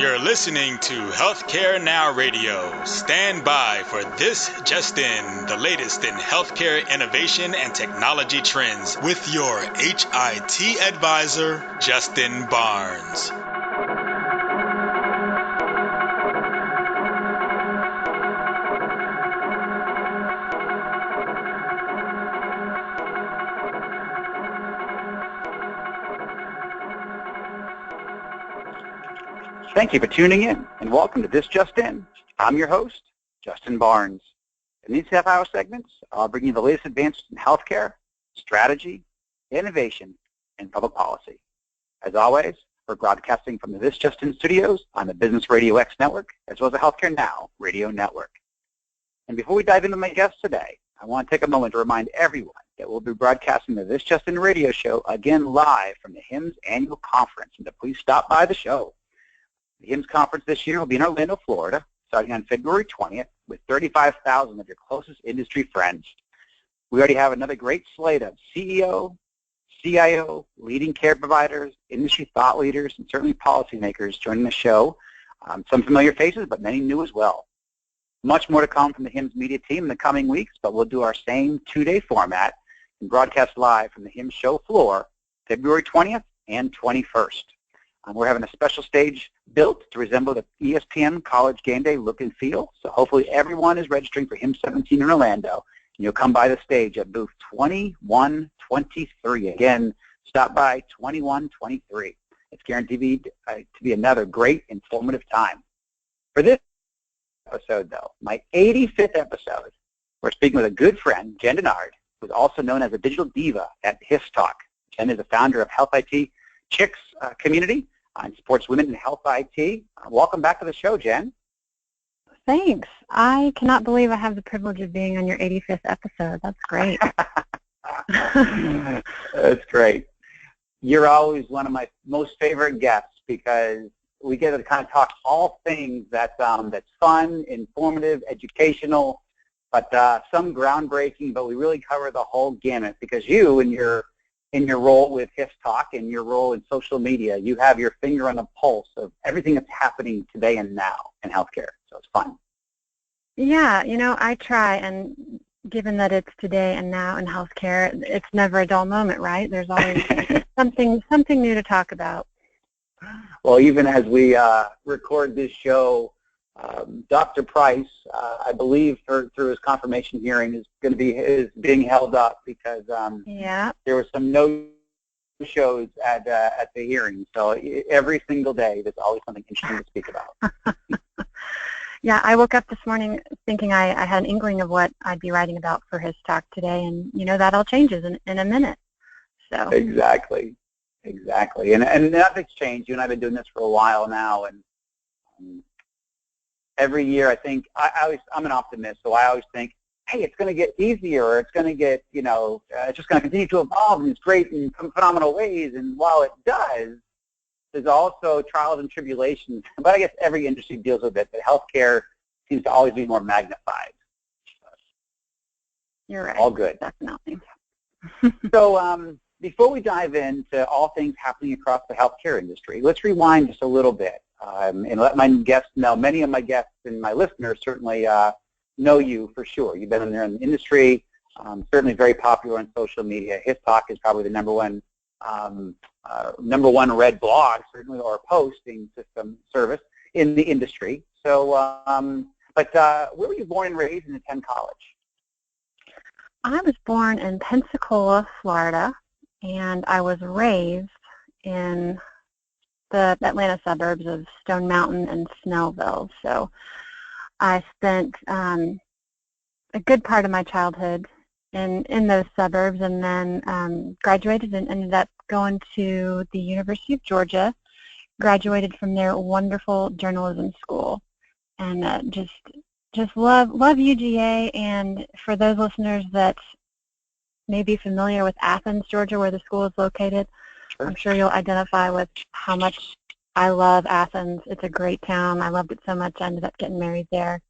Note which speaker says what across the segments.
Speaker 1: You're listening to Healthcare Now Radio. Stand by for This Just In, the latest in healthcare innovation and technology trends with your HIT advisor, Justin Barnes.
Speaker 2: Thank you for tuning in, and welcome to This Just In. I'm your host, Justin Barnes. In these half-hour segments, I'll bring you the latest advances in healthcare, strategy, innovation, and public policy. As always, we're broadcasting from the This Just In studios on the Business Radio X network, as well as the Healthcare Now radio network. And before we dive into my guests today, I want to take a moment to remind everyone that we'll be broadcasting the This Just In radio show again live from the HIMSS annual conference, and to please stop by the show. The HIMSS conference this year will be in Orlando, Florida, starting on February 20th with 35,000 of your closest industry friends. We already have another great slate of CEO, CIO, leading care providers, industry thought leaders, and certainly policymakers joining the show. Some familiar faces, but many new as well. Much more to come from the HIMSS media team in the coming weeks, but we'll do our same two-day format and broadcast live from the HIMSS show floor February 20th and 21st. We're having a special stage built to resemble the ESPN College Game Day look and feel. So hopefully everyone is registering for HIMSS 17 in Orlando, and you'll come by the stage at booth 2123. Again, stop by 2123. It's guaranteed to be another great, informative time. For this episode, though, my 85th episode, we're speaking with a good friend, Jen Dennard, who's also known as a digital diva at HIStalk. Jen is the founder of Health IT Chicks community and supports women in health IT. Welcome back to the show, Jen.
Speaker 3: Thanks. I cannot believe I have the privilege of being on your 85th episode. That's great.
Speaker 2: That's great. You're always one of my most favorite guests because we get to kind of talk all things that's fun, informative, educational, but some groundbreaking, but we really cover the whole gamut because you and in your role with HIStalk and your role in social media, you have your finger on the pulse of everything that's happening today and now in healthcare. So it's fun.
Speaker 3: Yeah, I try, and given that it's today and now in healthcare, it's never a dull moment, right? There's always something new to talk about.
Speaker 2: Well, even as we record this show, Dr. Price, I believe through his confirmation hearing, is being held up because there were some no-shows at the hearing. So every single day, there's always something interesting to speak about.
Speaker 3: Yeah, I woke up this morning thinking I had an inkling of what I'd be writing about for HIStalk today, and that all changes in a minute. So
Speaker 2: Exactly. And nothing's changed. You and I have been doing this for a while now, and every year, I think, I'm an optimist, so I always think, hey, it's going to get easier, or it's going to get, it's just going to continue to evolve, and it's great in phenomenal ways. And while it does, there's also trials and tribulations. But I guess every industry deals with it, but healthcare seems to always be more magnified.
Speaker 3: You're right.
Speaker 2: All good.
Speaker 3: Definitely.
Speaker 2: So before we dive into all things happening across the healthcare industry, let's rewind just a little bit. And let my guests know, many of my guests and my listeners certainly know you for sure. You've been in there in the industry, certainly very popular on social media. HIStalk is probably the number one read blog, certainly, or posting system service in the industry. So, but where were you born and raised and attend college?
Speaker 3: I was born in Pensacola, Florida, and I was raised in the Atlanta suburbs of Stone Mountain and Snellville. So I spent a good part of my childhood in those suburbs, and then graduated and ended up going to the University of Georgia, graduated from their wonderful journalism school, and just love UGA. And for those listeners that may be familiar with Athens, Georgia, where the school is located,
Speaker 2: Sure.
Speaker 3: I'm sure you'll identify with how much I love Athens. It's a great town. I loved it so much I ended up getting married there.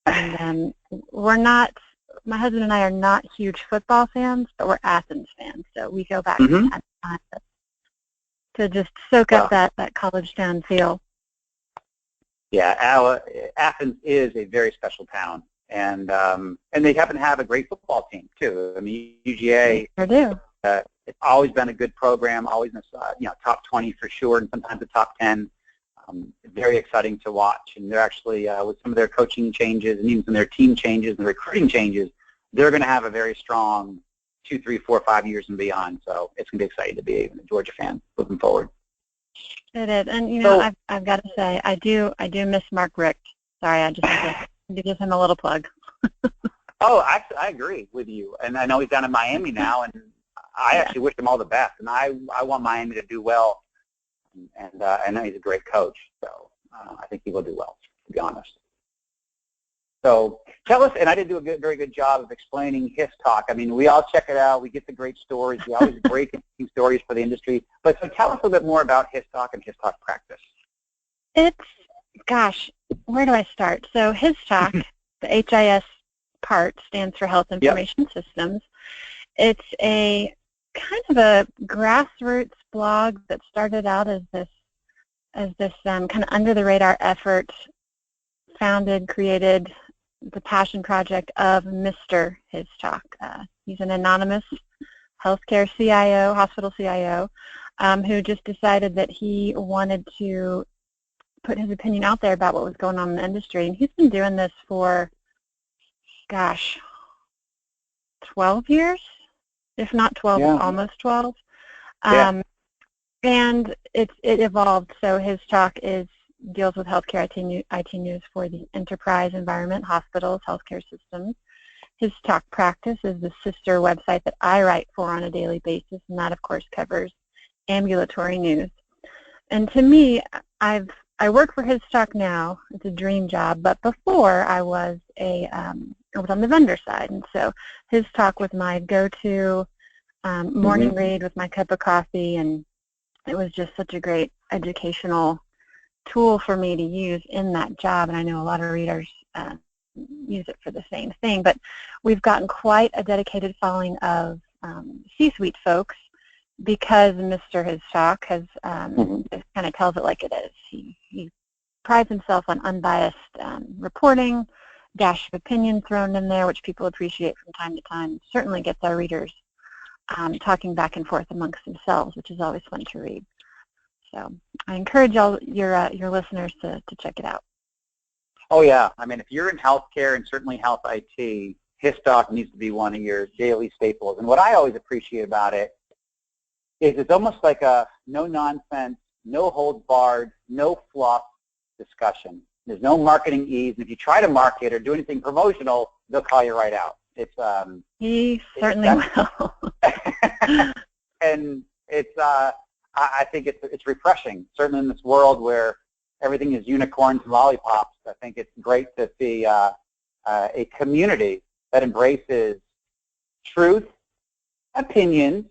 Speaker 3: And my husband and I are not huge football fans, but we're Athens fans. So we go back to that time to just soak up that college town feel.
Speaker 2: Yeah, Athens is a very special town, and they happen to have a great football team too. I mean, UGA.
Speaker 3: I do.
Speaker 2: It's always been a good program, always in the top 20 for sure, and sometimes the top 10. Very exciting to watch, and they're actually with some of their coaching changes and even some of their team changes and recruiting changes, they're going to have a very strong 2, 3, 4, 5 years and beyond. So it's going to be exciting to be a Georgia fan moving forward.
Speaker 3: It is, and I've got to say, I do miss Mark Richt. Sorry, I just have to give him a little plug.
Speaker 2: Oh, actually, I agree with you, and I know he's down in Miami now, and I actually wish him all the best, and I want Miami to do well, and I know he's a great coach, so I think he will do well, to be honest. So tell us, and I did do a very good job of explaining HIStalk. I mean, we all check it out. We get the great stories. We always break interesting stories for the industry. But so tell us a little bit more about HIStalk and HIStalk practice.
Speaker 3: Gosh, where do I start? So HIStalk, the HIS part stands for Health Information Systems. It's a kind of a grassroots blog that started out as this kind of under-the-radar effort, founded, created, the passion project of Mr. HIStalk. He's an anonymous healthcare CIO, hospital CIO, who just decided that he wanted to put his opinion out there about what was going on in the industry. And he's been doing this for, gosh, 12 years, if not 12, almost 12. And it evolved. So HIStalk deals with healthcare IT news for the enterprise environment, hospitals, healthcare systems. HIStalk Practice is the sister website that I write for on a daily basis, and that, of course, covers ambulatory news. And to me, I work for HIStalk now. It's a dream job, but before I was on the vendor side, and so HIStalk was my go-to morning read with my cup of coffee, and it was just such a great educational tool for me to use in that job, and I know a lot of readers use it for the same thing. But we've gotten quite a dedicated following of C-suite folks because Mr. HIStalk has just kind of tells it like it is. He prides himself on unbiased reporting, dash of opinion thrown in there, which people appreciate from time to time. Certainly gets our readers talking back and forth amongst themselves, which is always fun to read. So I encourage all your listeners to check it out.
Speaker 2: Oh, yeah. I mean, if you're in healthcare and certainly health IT, HIStalk needs to be one of your daily staples. And what I always appreciate about it is it's almost like a no-nonsense, no-holds-barred, no-fluff discussion. There's no marketing ease. And if you try to market or do anything promotional, they'll call you right out.
Speaker 3: He certainly will.
Speaker 2: And I think it's refreshing, certainly in this world where everything is unicorns and lollipops. I think it's great to see a community that embraces truth, opinions,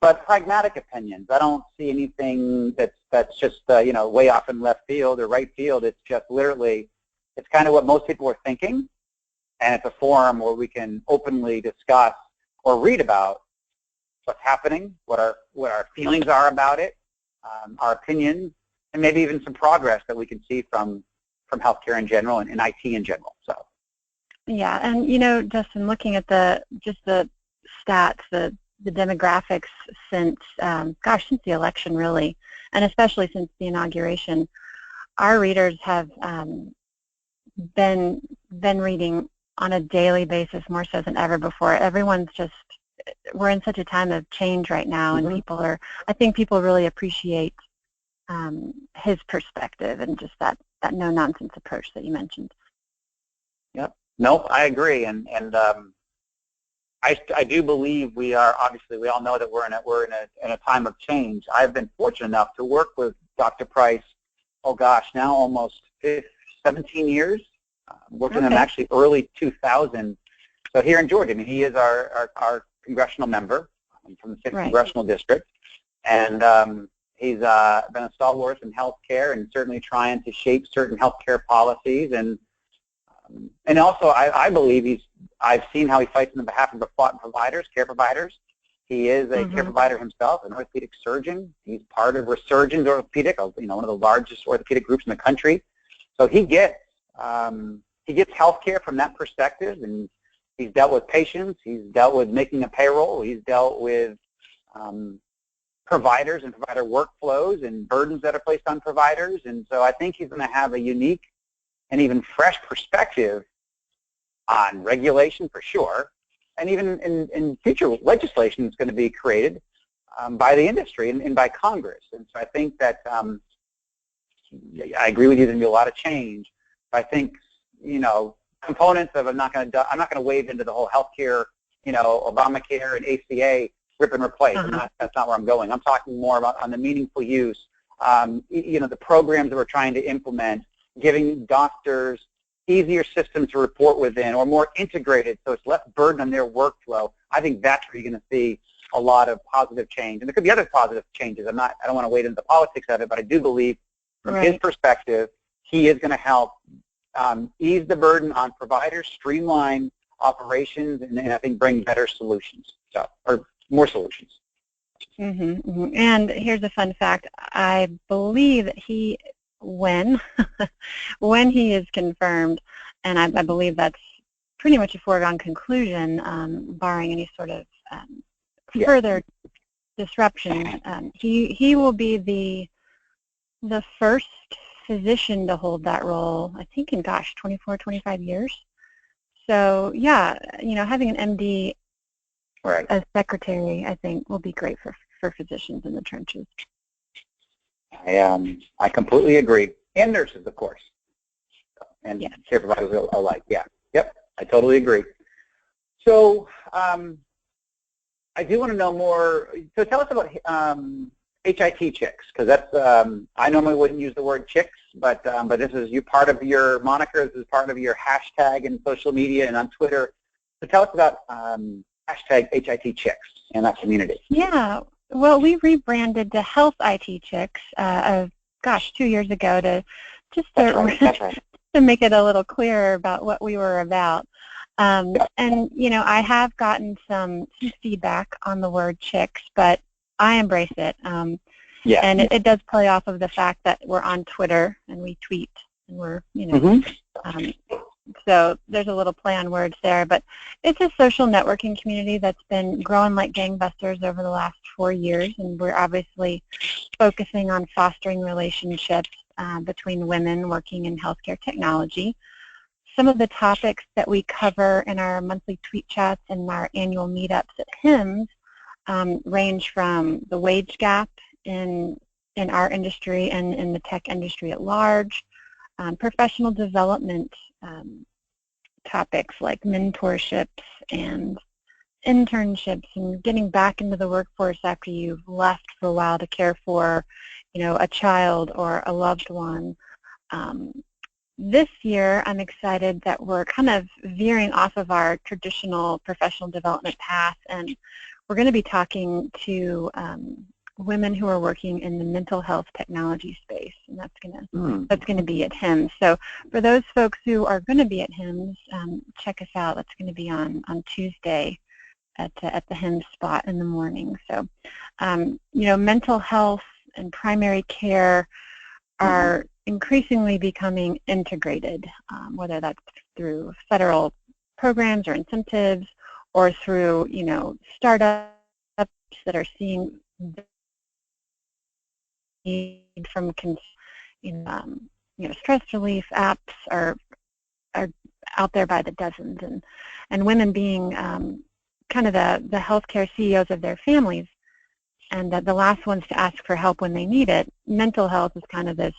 Speaker 2: but pragmatic opinions. I don't see anything that's just way off in left field or right field. It's just literally, it's kind of what most people are thinking, and it's a forum where we can openly discuss or read about what's happening, what our feelings are about it, our opinions, and maybe even some progress that we can see from healthcare in general and IT in general. So.
Speaker 3: Yeah, and Justin, looking at the stats, the demographics since since the election really, and especially since the inauguration, our readers have been reading on a daily basis more so than ever before. We're in such a time of change right now, and I think people really appreciate his perspective and just that no-nonsense approach that you mentioned.
Speaker 2: Yep. Nope, I agree, and I do believe we are, obviously we all know that we're in a time of change. I've been fortunate enough to work with Dr. Price, now almost 17 years. Worked with him actually early 2000. So here in Georgia, I mean, he is our congressional member from the 6th Congressional District, and he's been a stalwart in healthcare and certainly trying to shape certain healthcare policies, and also I believe I've seen how he fights on behalf of providers, care providers, He is a care provider himself, an orthopedic surgeon. He's part of Resurgence Orthopedic, one of the largest orthopedic groups in the country. So he gets healthcare from that perspective, and he's dealt with patients. He's dealt with making a payroll. He's dealt with providers and provider workflows and burdens that are placed on providers. And so I think he's going to have a unique and even fresh perspective on regulation for sure, and even in future legislation that's going to be created by the industry and by Congress. And so I think that I agree with you. There's going to be a lot of change. But I think components of I'm not going to wade into the whole healthcare, Obamacare and ACA rip and replace. That's not where I'm going. I'm talking more about on the meaningful use. The programs that we're trying to implement, giving doctors easier systems to report within, or more integrated, so it's less burden on their workflow. I think that's where you're going to see a lot of positive change, and there could be other positive changes. I don't want to wade into the politics of it, but I do believe, from his perspective, he is going to help ease the burden on providers, streamline operations, and I think bring better solutions, or more solutions.
Speaker 3: And here's a fun fact: I believe that when he is confirmed, and I believe that's pretty much a foregone conclusion, barring any sort of further disruption, he will be the first physician to hold that role, I think in 24, 25 years. So yeah, having an MD as secretary, I think, will be great for physicians in the trenches.
Speaker 2: I completely agree, and nurses, of course, and care providers alike. Yep, I totally agree. So I do want to know more. So tell us about HIT chicks, because that's I normally wouldn't use the word chicks, but this is part of your moniker. This is part of your hashtag in social media and on Twitter. So tell us about hashtag HIT chicks and that community.
Speaker 3: Yeah. Well, we rebranded to Health IT Chicks, 2 years ago to make it a little clearer about what we were about. And, I have gotten some feedback on the word chicks, but I embrace it. And it does play off of the fact that we're on Twitter and we tweet and we're, so there's a little play on words there, but it's a social networking community that's been growing like gangbusters over the last 4 years, and we're obviously focusing on fostering relationships between women working in healthcare technology. Some of the topics that we cover in our monthly tweet chats and our annual meetups at HIMSS range from the wage gap in our industry and in the tech industry at large, professional development topics like mentorships and internships and getting back into the workforce after you've left for a while to care for, a child or a loved one. This year, I'm excited that we're kind of veering off of our traditional professional development path, and we're going to be talking to women who are working in the mental health technology space, and that's going to be at HIMSS. So for those folks who are going to be at HIMSS, check us out. That's going to be on Tuesday at the HIMSS spot in the morning. So mental health and primary care are increasingly becoming integrated, whether that's through federal programs or incentives or through startups that are seeing need from stress relief apps are out there by the dozens, and women being kind of the healthcare CEOs of their families, and the last ones to ask for help when they need it. Mental health is kind of this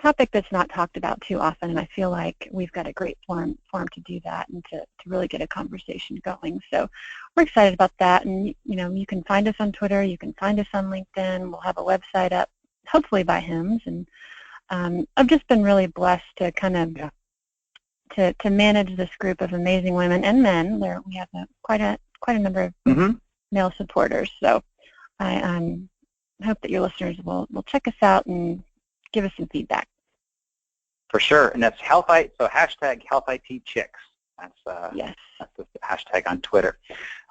Speaker 3: topic that's not talked about too often, and I feel like we've got a great forum to do that and to really get a conversation going. So we're excited about that, and you can find us on Twitter, you can find us on LinkedIn. We'll have a website up, hopefully by HIMSS, and I've just been really blessed to kind of to manage this group of amazing women and men. We have quite a number of male supporters. So I hope that your listeners will check us out and give us some feedback.
Speaker 2: For sure, and that's so hashtag Health IT Chicks
Speaker 3: Yes.
Speaker 2: That's the hashtag on Twitter.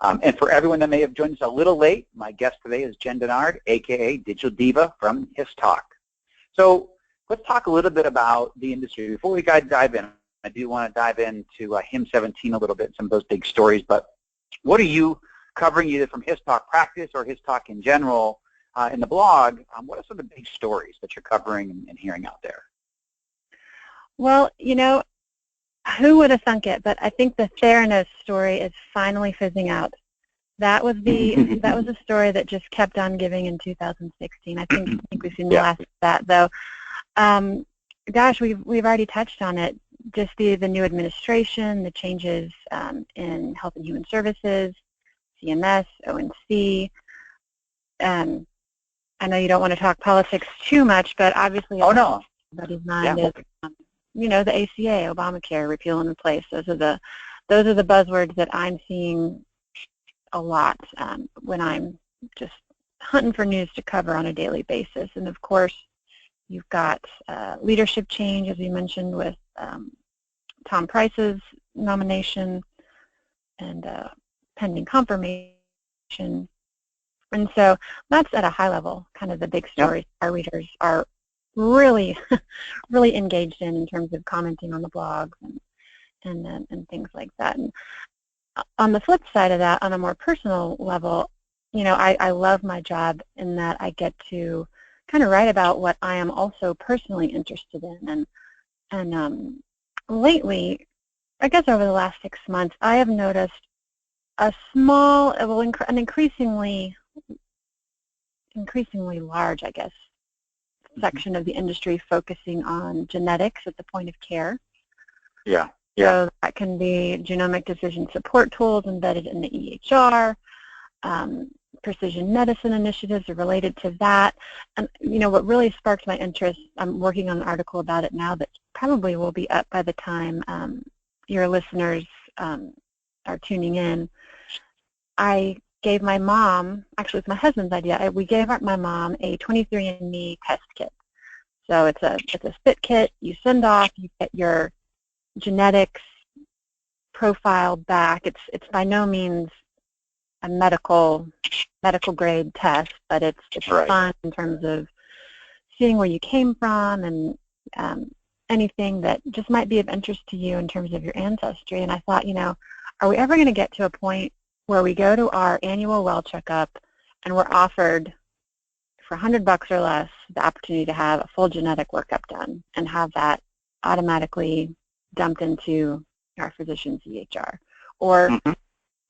Speaker 2: And for everyone that may have joined us a little late, my guest today is Jen Dennard, a.k.a. Digital Diva from HIStalk. So let's talk a little bit about the industry. Before we dive in, I do want to dive into HIM17 a little bit, some of those big stories. But what are you covering either from HIStalk practice or HIStalk in general in the blog? What are some of the big stories that you're covering and hearing out there?
Speaker 3: Well, you know, who would have thunk it? But I think the Theranos story is finally fizzing out. That was a story that just kept on giving in 2016. I think we've seen the last of that, though. Gosh, we've already touched on it. Just the new administration, the changes in Health and Human Services, CMS, ONC. I know you don't want to talk politics too much, but obviously, everybody's mind is, you know, the ACA, Obamacare, repeal and replace. Those are the buzzwords that I'm seeing a lot when I'm just hunting for news to cover on a daily basis. And of course, you've got leadership change, as we mentioned, with Tom Price's nomination and pending confirmation. And so that's at a high level, kind of the big stories our readers are really, really engaged in terms of commenting on the blogs and things like that. And on the flip side of that, on a more personal level, you know, I love my job in that I get to kind of write about what I am also personally interested in. And lately, I guess over the last 6 months, I have noticed a small, an increasingly large, I guess, section of the industry focusing on genetics at the point of care.
Speaker 2: Yeah.
Speaker 3: So that can be genomic decision support tools embedded in the EHR. Precision medicine initiatives are related to that. And, you know, what really sparked my interest, I'm working on an article about it now that probably will be up by the time your listeners are tuning in. I gave my mom, actually it's my husband's idea, we gave my mom a 23andMe test kit. So it's a spit kit. You send off, you get your genetics profile back. It's by no means a medical grade test, but it's fun in terms of seeing where you came from and anything that just might be of interest to you in terms of your ancestry. And I thought, you know, are we ever going to get to a point where we go to our annual well checkup and we're offered for $100 or less the opportunity to have a full genetic workup done and have that automatically dumped into our physician's EHR, or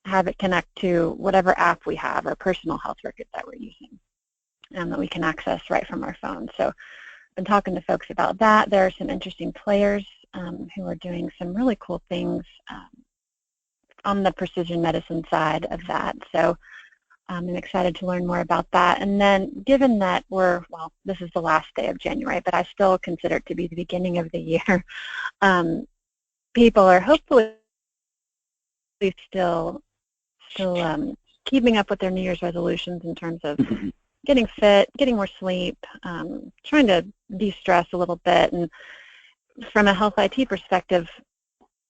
Speaker 3: have it connect to whatever app we have, our personal health record that we're using, that we can access right from our phone. So I've been talking to folks about that. There are some interesting players who are doing some really cool things on the precision medicine side of that. So I'm excited to learn more about that. And then given that this is the last day of January, but I still consider it to be the beginning of the year, people are hopefully still keeping up with their New Year's resolutions in terms of getting fit, getting more sleep, trying to de-stress a little bit. And from a health IT perspective,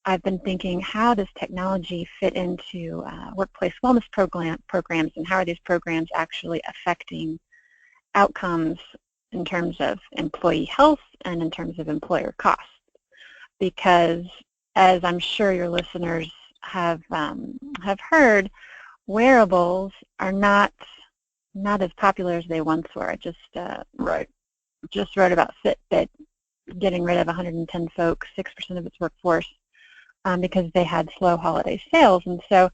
Speaker 3: I've been thinking, how does technology fit into workplace wellness programs, and how are these programs actually affecting outcomes in terms of employee health and in terms of employer costs? Because as I'm sure your listeners have heard, wearables are not as popular as they once were. I just wrote about Fitbit getting rid of 110 folks, 6% of its workforce, because they had slow holiday sales. And so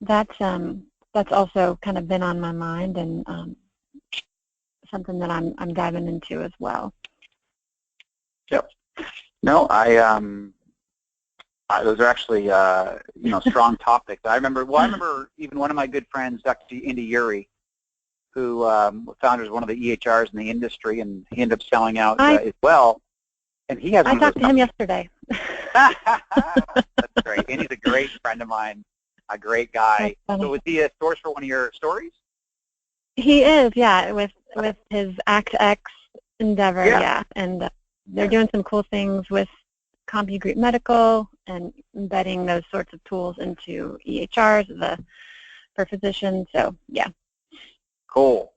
Speaker 3: that's also kind of been on my mind, and something that I'm diving into as well.
Speaker 2: Yep. No, those are actually strong topics. I remember even one of my good friends, Dr. Indy Uri, who founded one of the EHRs in the industry, and he ended up selling out as well. And he has. I
Speaker 3: talked to him yesterday.
Speaker 2: That's great. And he's a great friend of mine, a great guy. So was he a source for one of your stories?
Speaker 3: He is, yeah, with his ActX endeavor, yeah. And they're doing some cool things with CompuGroup Medical and embedding those sorts of tools into EHRs for physicians. So, yeah.
Speaker 2: Cool.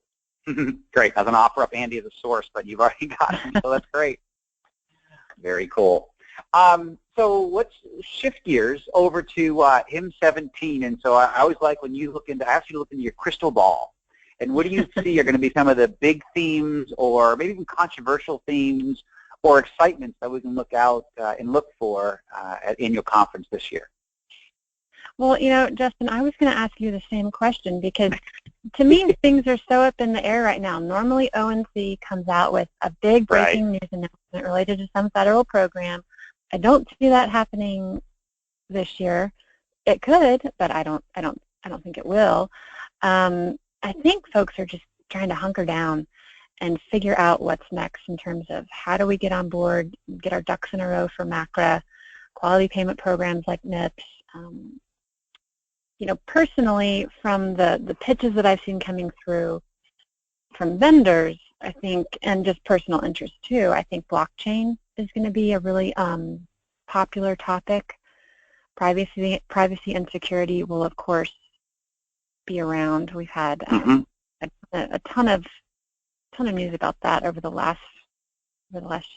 Speaker 2: Great. I was going to offer up Andy as a source, but you've already got him, so that's great. Very cool. So let's shift gears over to HIM 17. And so I always like when you look into, I ask you to look into your crystal ball. And what do you see are going to be some of the big themes or maybe even controversial themes or excitements that we can look out and look for at annual conference this year?
Speaker 3: Well, you know, Justin, I was going to ask you the same question because to me things are so up in the air right now. Normally ONC comes out with a big breaking news announcement related to some federal program. I don't see that happening this year. It could, but I don't think it will. I think folks are just trying to hunker down and figure out what's next in terms of how do we get on board, get our ducks in a row for MACRA, quality payment programs like NIPS. You know, personally, from the pitches that I've seen coming through from vendors, I think, and just personal interest too, I think blockchain is going to be a really popular topic. Privacy and security will, of course, be around. We've had a ton of news about that over the last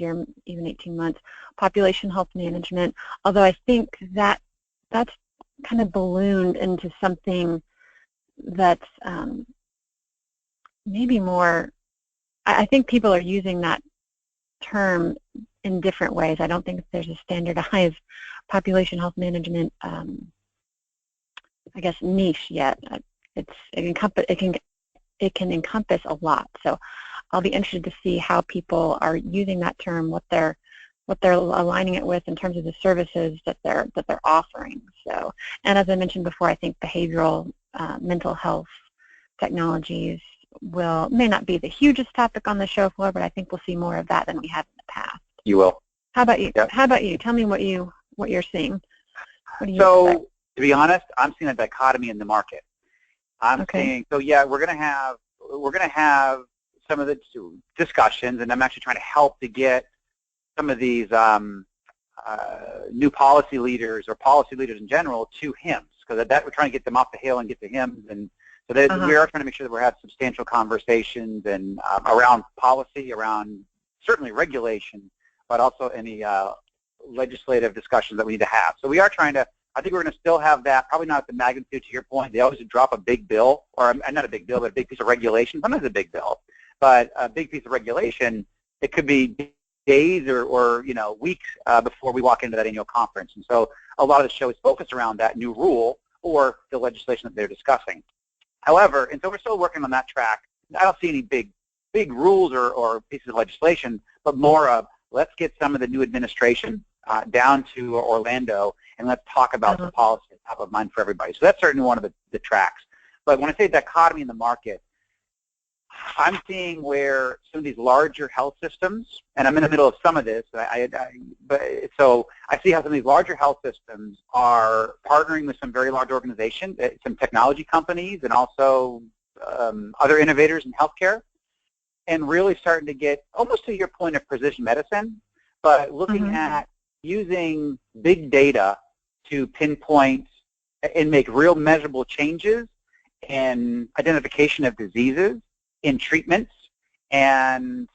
Speaker 3: year, even 18 months. Population health management, although I think that's kind of ballooned into something that's maybe more, I think people are using that term in different ways. I don't think there's a standardized population health management, I guess, niche yet. It can encompass a lot. So I'll be interested to see how people are using that term, what they're aligning it with in terms of the services that they're offering. So, and as I mentioned before, I think behavioral mental health technologies may not be the hugest topic on the show floor, but I think we'll see more of that than we have in the past.
Speaker 2: You will.
Speaker 3: How about you?
Speaker 2: Yep.
Speaker 3: How about you? Tell me what you're seeing. What do you expect?
Speaker 2: To be honest, I'm seeing a dichotomy in the market. I'm seeing, so yeah, we're going to have some of the discussions, and I'm actually trying to help to get some of these new policy leaders or policy leaders in general to HIMSS, because that we're trying to get them off the hill and get to HIMSS, and so we are trying to make sure that we're having substantial conversations and around policy, around certainly regulation, but also any legislative discussions that we need to have. So we are trying to, I think we're going to still have that, probably not at the magnitude to your point. They always drop a big bill, or not a big bill, but a big piece of regulation. Sometimes a big bill, but a big piece of regulation, it could be days or weeks before we walk into that annual conference. And so a lot of the show is focused around that new rule or the legislation that they're discussing. However, and so we're still working on that track. I don't see any big rules or pieces of legislation, but more of let's get some of the new administration down to Orlando, and let's talk about the policy that's top of mind for everybody. So that's certainly one of the tracks. But when I say dichotomy in the market, I'm seeing where some of these larger health systems, and I'm in the middle of some of this, so I see how some of these larger health systems are partnering with some very large organizations, some technology companies, and also other innovators in healthcare, and really starting to get almost to your point of precision medicine, but looking at using big data to pinpoint and make real measurable changes in identification of diseases, in treatments, and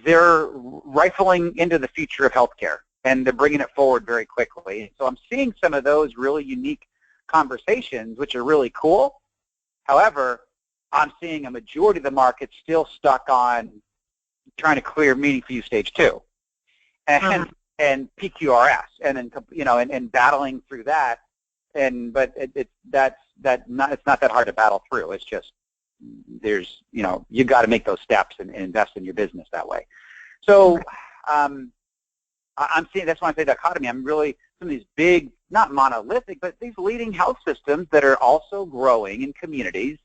Speaker 2: they're rifling into the future of healthcare, and they're bringing it forward very quickly. So I'm seeing some of those really unique conversations, which are really cool. However, I'm seeing a majority of the market still stuck on trying to clear meaningful use stage 2 and PQRS, and then and battling through that. But it's not that hard to battle through. It's just you've got to make those steps and invest in your business that way. So I'm seeing, that's why I say dichotomy. I'm really, some of these big, not monolithic, but these leading health systems that are also growing in communities,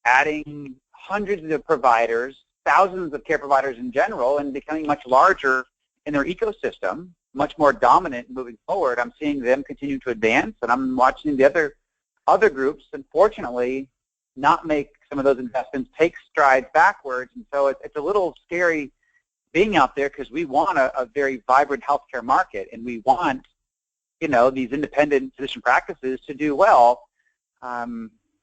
Speaker 2: adding hundreds of providers, thousands of care providers in general, and becoming much larger in their ecosystem, much more dominant moving forward. I'm seeing them continue to advance, and I'm watching the other groups, unfortunately, not make some of those investments, take strides backwards. And so it's a little scary being out there because we want a very vibrant healthcare market, and we want, these independent physician practices to do well.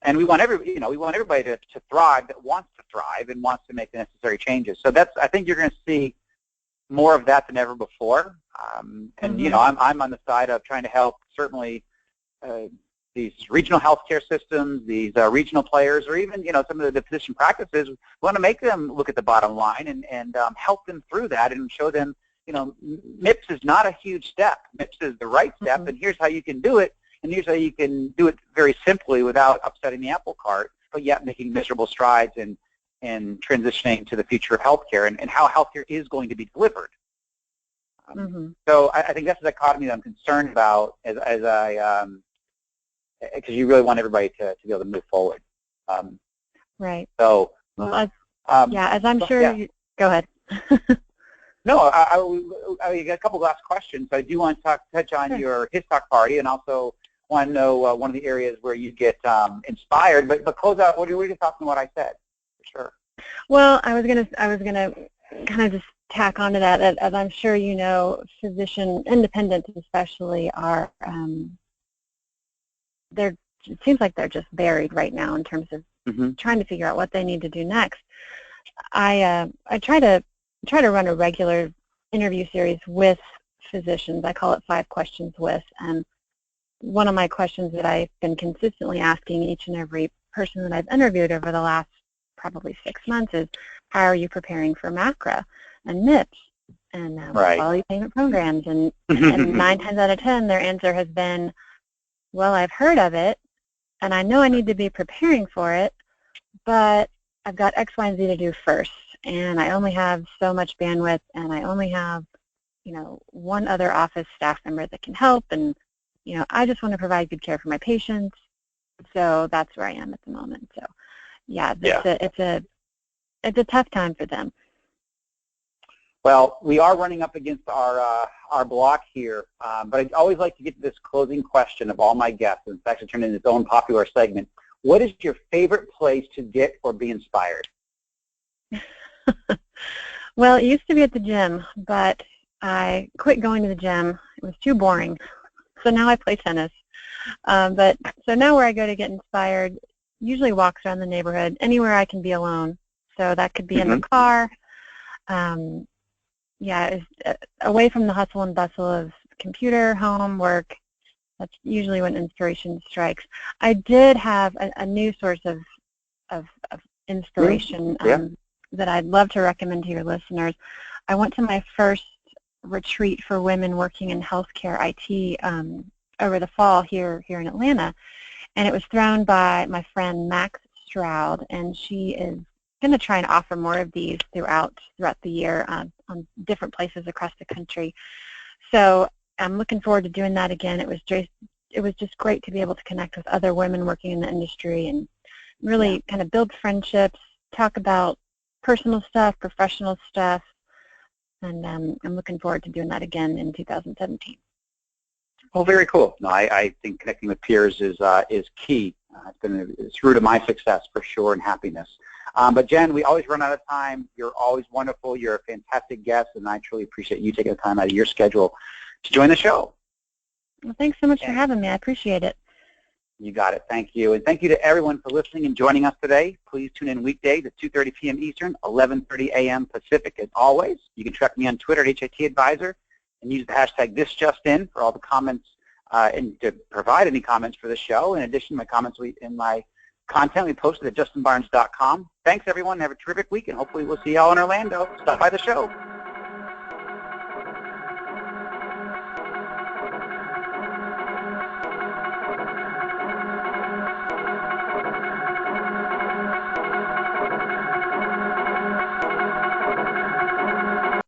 Speaker 2: And we want everybody to thrive that wants to thrive and wants to make the necessary changes. So I think you're going to see more of that than ever before. And I'm on the side of trying to help certainly these regional healthcare systems, these regional players, or even some of the physician practices. We want to make them look at the bottom line and help them through that and show them, MIPS is not a huge step. MIPS is the right step, and here's how you can do it. And here's how you can do it very simply without upsetting the apple cart, but yet making measurable strides in transitioning to the future of healthcare and how healthcare is going to be delivered. So I think that's the dichotomy that I'm concerned about because you really want everybody to be able to move forward.
Speaker 3: Right.
Speaker 2: So,
Speaker 3: well, as I'm sure you go ahead.
Speaker 2: No, I got a couple last questions. So I do want to touch on your HIStalk party, and also want to know one of the areas where you get inspired. But close out. What are you talking about? What I said, for sure.
Speaker 3: Well, I was gonna kind of just tack onto that. As I'm sure you know, physician independents especially are it seems like they're just buried right now in terms of trying to figure out what they need to do next. I try to run a regular interview series with physicians. I call it 5 Questions With, and one of my questions that I've been consistently asking each and every person that I've interviewed over the last probably 6 months is, how are you preparing for MACRA and MIPS and quality payment programs? And 9 times out of 10, their answer has been, well, I've heard of it, and I know I need to be preparing for it, but I've got X, Y, and Z to do first, and I only have so much bandwidth, and I only have, one other office staff member that can help, and, I just want to provide good care for my patients, so that's where I am at the moment. So, it's a tough time for them.
Speaker 2: Well, we are running up against our block here, but I'd always like to get to this closing question of all my guests, and it's actually turned into its own popular segment. What is your favorite place to get or be inspired?
Speaker 3: Well, it used to be at the gym, but I quit going to the gym. It was too boring. So now I play tennis. So now where I go to get inspired, usually walks around the neighborhood, anywhere I can be alone. So that could be in the car. Away from the hustle and bustle of computer, home, work. That's usually when inspiration strikes. I did have a new source of inspiration that I'd love to recommend to your listeners. I went to my first retreat for women working in healthcare IT over the fall here in Atlanta, and it was thrown by my friend Max Stroud, and she is going to try and offer more of these throughout the year on different places across the country. So I'm looking forward to doing that again. It was just great to be able to connect with other women working in the industry and really kind of build friendships, talk about personal stuff, professional stuff, and I'm looking forward to doing that again in 2017.
Speaker 2: Well, very cool. No, I think connecting with peers is key. It's root of my success for sure, and happiness. But Jen, we always run out of time. You're always wonderful. You're a fantastic guest, and I truly appreciate you taking the time out of your schedule to join the show.
Speaker 3: Well, thanks so much for having me. I appreciate it.
Speaker 2: You got it. Thank you. And thank you to everyone for listening and joining us today. Please tune in weekdays at 2:30 p.m. Eastern, 11:30 a.m. Pacific. As always, you can track me on Twitter at HIT Advisor and use the hashtag #ThisJustIn for all the comments and to provide any comments for the show. In addition, my comments in my content we posted at justinbarnes.com. Thanks, everyone. Have a terrific week, and hopefully we'll see you all in Orlando. Stop by the show.